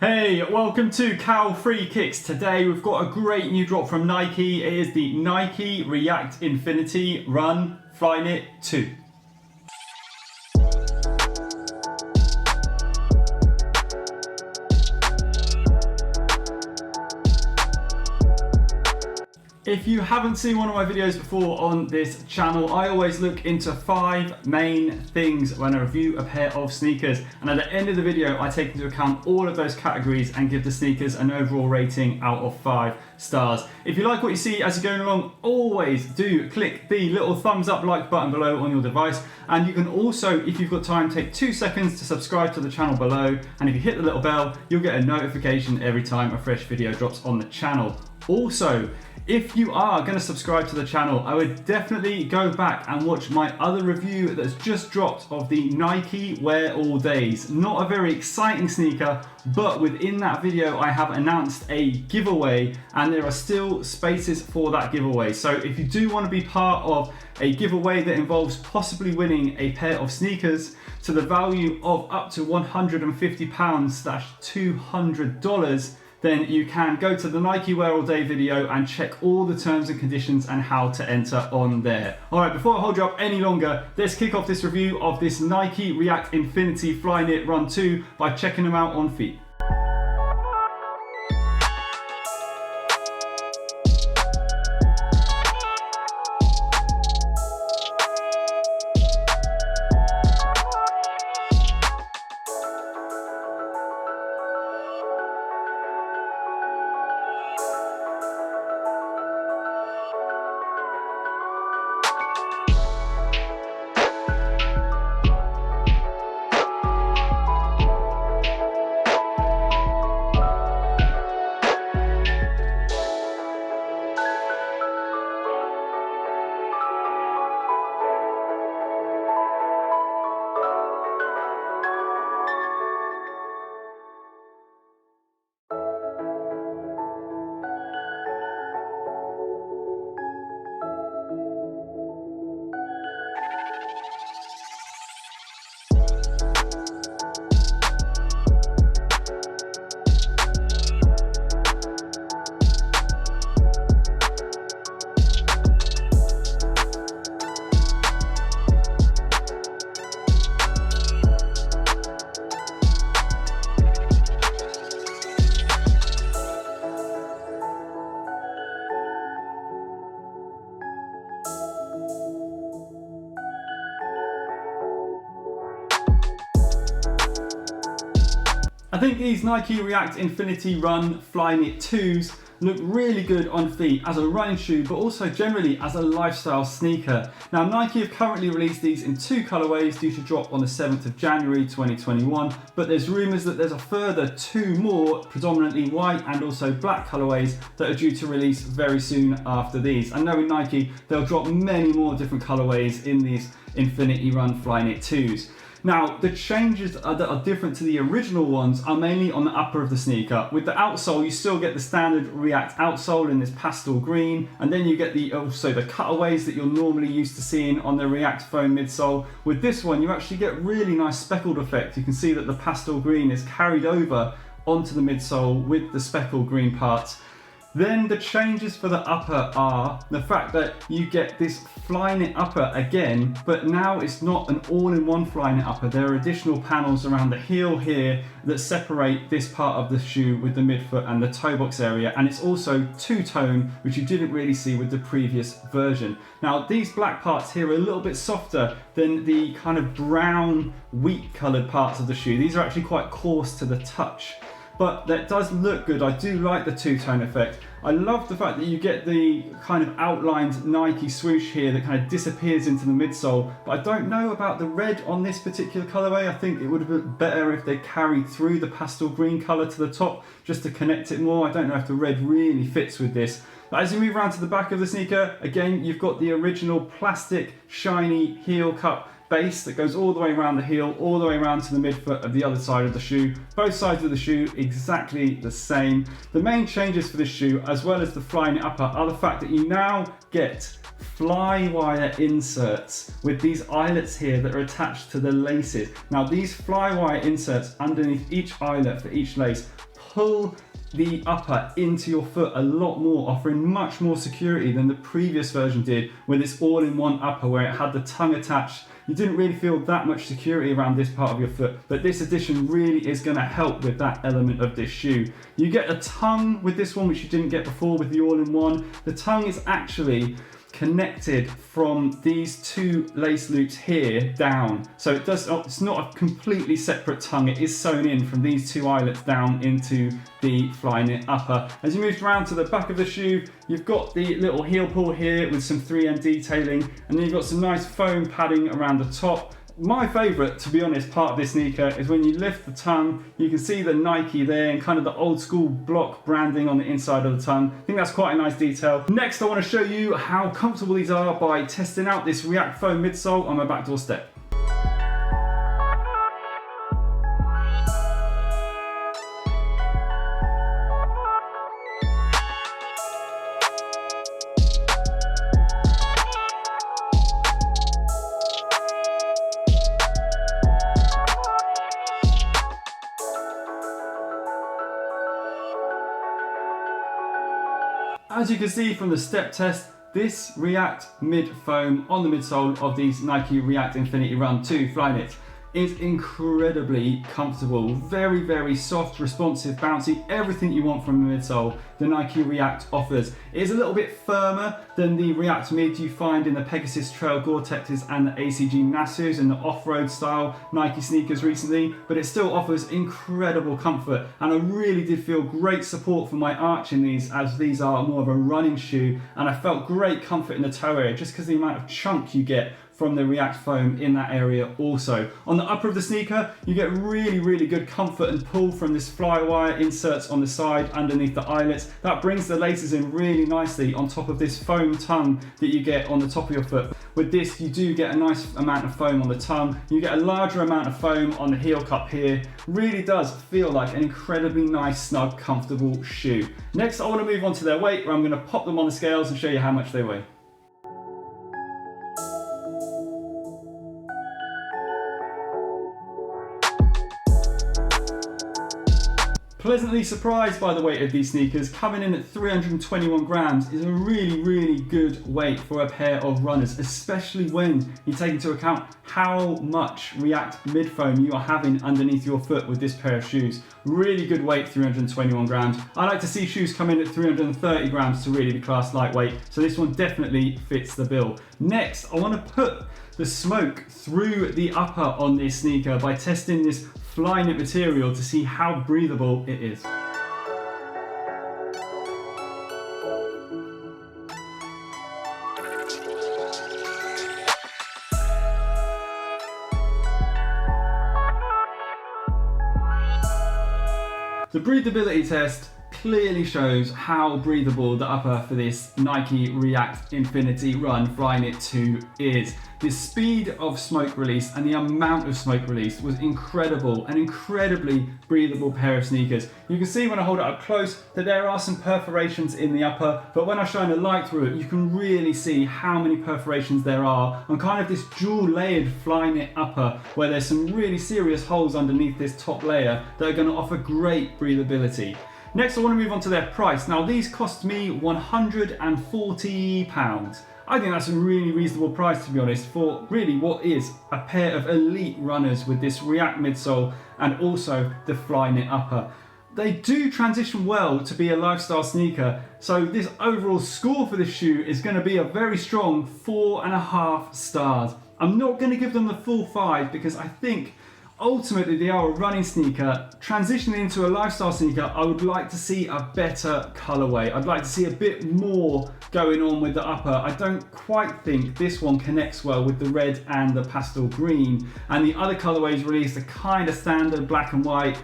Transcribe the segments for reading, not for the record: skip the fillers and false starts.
Hey, welcome to Cal Free Kicks. Today we've got a great new drop from Nike. It is the Nike REACT INFINITY RUN FLYKNIT 2. If you haven't seen one of my videos before on this channel, I always look into 5 main things when I review a pair of sneakers, and at the end of the video I take into account all of those categories and give the sneakers an overall rating out of 5 stars. If you like what you see as you're going along, always do click the little thumbs up like button below on your device, and you can also, if you've got time, take 2 seconds to subscribe to the channel below, and if you hit the little bell you'll get a notification every time a fresh video drops on the channel. Also, if you are going to subscribe to the channel, I would definitely go back and watch my other review that's just dropped of the Nike Wear All Days. Not a very exciting sneaker, but within that video I have announced a giveaway and there are still spaces for that giveaway. So if you do want to be part of a giveaway that involves possibly winning a pair of sneakers to the value of up to £150/$200, then you can go to the Nike Wear All Day video and check all the terms and conditions and how to enter on there. Alright, before I hold you up any longer, let's kick off this review of this Nike REACT INFINITY FLYKNIT Run 2 by checking them out on feet. I think these Nike REACT INFINITY RUN FLYKNIT 2s look really good on feet as a running shoe, but also generally as a lifestyle sneaker. Now, Nike have currently released these in 2 colorways due to drop on the 7th of January 2021, but there's rumors that there's a further 2 more, predominantly white and also black colorways, that are due to release very soon after these. And knowing Nike, they'll drop many more different colorways in these Infinity Run FLYKNIT 2s. Now, the changes that are different to the original ones are mainly on the upper of the sneaker. With the outsole, you still get the standard REACT outsole in this pastel green, and then you get also the cutaways that you're normally used to seeing on the REACT foam midsole. With this one, you actually get really nice speckled effect. You can see that the pastel green is carried over onto the midsole with the speckled green parts. Then the changes for the upper are the fact that you get this FLYKNIT upper again, but now it's not an all-in-one FLYKNIT upper. There are additional panels around the heel here that separate this part of the shoe with the midfoot and the toe box area, and it's also two-tone, which you didn't really see with the previous version. Now, these black parts here are a little bit softer than the kind of brown, wheat coloured parts of the shoe. These are actually quite coarse to the touch, but that does look good. I do like the two-tone effect. I love the fact that you get the kind of outlined Nike swoosh here that kind of disappears into the midsole, but I don't know about the red on this particular colorway. I think it would have been better if they carried through the pastel green color to the top just to connect it more. I don't know if the red really fits with this. But as you move around to the back of the sneaker, again, you've got the original plastic shiny heel cup base that goes all the way around the heel, all the way around to the midfoot of the other side of the shoe. Both sides of the shoe exactly the same. The main changes for this shoe, as well as the Flyknit upper, are the fact that you now get Flywire inserts with these eyelets here that are attached to the laces. Now these Flywire inserts underneath each eyelet for each lace pull the upper into your foot a lot more, offering much more security than the previous version did with this all-in-one upper where it had the tongue attached. You didn't really feel that much security around this part of your foot, but this edition really is going to help with that element of this shoe. You get a tongue with this one, which you didn't get before with the all-in-one. The tongue is actually connected from these two lace loops here down, so it's not a completely separate tongue. It is sewn in from these two eyelets down into the Flyknit upper. As you move around to the back of the shoe, you've got the little heel pull here with some 3M detailing, and then you've got some nice foam padding around the top. My favourite, to be honest, part of this sneaker is when you lift the tongue, you can see the Nike there and kind of the old school block branding on the inside of the tongue. I think that's quite a nice detail. Next, I want to show you how comfortable these are by testing out this React foam midsole on my backdoor step. As you can see from the step test, this React mid foam on the midsole of these Nike React Infinity Run 2 Flyknit is incredibly comfortable. Very, very soft, responsive, bouncy, everything you want from the midsole the Nike React offers. It is a little bit firmer than the React mid you find in the Pegasus Trail Gore-Texes and the ACG Nasus and the off-road style Nike sneakers recently, but it still offers incredible comfort, and I really did feel great support for my arch in these, as these are more of a running shoe, and I felt great comfort in the toe area just because the amount of chunk you get from the React foam in that area also. On the upper of the sneaker, you get really, really good comfort and pull from this Flywire inserts on the side underneath the eyelets. That brings the laces in really nicely on top of this foam tongue that you get on the top of your foot. With this, you do get a nice amount of foam on the tongue. You get a larger amount of foam on the heel cup here. Really does feel like an incredibly nice, snug, comfortable shoe. Next, I want to move on to their weight, where I'm going to pop them on the scales and show you how much they weigh. Pleasantly surprised by the weight of these sneakers. Coming in at 321 grams is a really, really good weight for a pair of runners, especially when you take into account how much React mid-foam you are having underneath your foot with this pair of shoes. Really good weight, 321 grams. I like to see shoes come in at 330 grams to really be classed lightweight, so this one definitely fits the bill. Next, I want to put the smoke through the upper on this sneaker by testing this Flyknit material to see how breathable it is. The breathability test clearly shows how breathable the upper for this Nike React Infinity Run Flyknit 2 is. The speed of smoke release and the amount of smoke release was incredible, an incredibly breathable pair of sneakers. You can see when I hold it up close that there are some perforations in the upper, but when I shine a light through it, you can really see how many perforations there are on kind of this dual layered Flyknit upper, where there's some really serious holes underneath this top layer that are going to offer great breathability. Next, I want to move on to their price. Now, these cost me £140. I think that's a really reasonable price, to be honest, for really what is a pair of elite runners with this React midsole and also the Flyknit upper. They do transition well to be a lifestyle sneaker, so this overall score for this shoe is going to be a very strong 4.5 stars. I'm not going to give them the full 5 because I think ultimately they are a running sneaker. Transitioning into a lifestyle sneaker, I would like to see a better colorway. I'd like to see a bit more going on with the upper. I don't quite think this one connects well with the red and the pastel green, and the other colorways released are kind of standard black and white.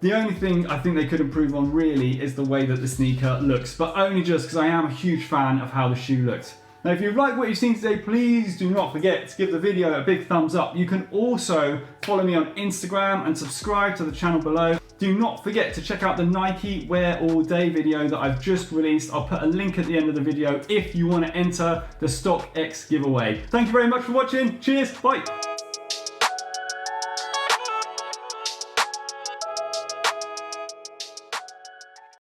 The only thing I think they could improve on really is the way that the sneaker looks, but only just because I am a huge fan of how the shoe looks. Now, if you've liked what you've seen today, please do not forget to give the video a big thumbs up. You can also follow me on Instagram and subscribe to the channel below. Do not forget to check out the Nike Wear All Day video that I've just released. I'll put a link at the end of the video if you want to enter the StockX giveaway. Thank you very much for watching. Cheers, bye.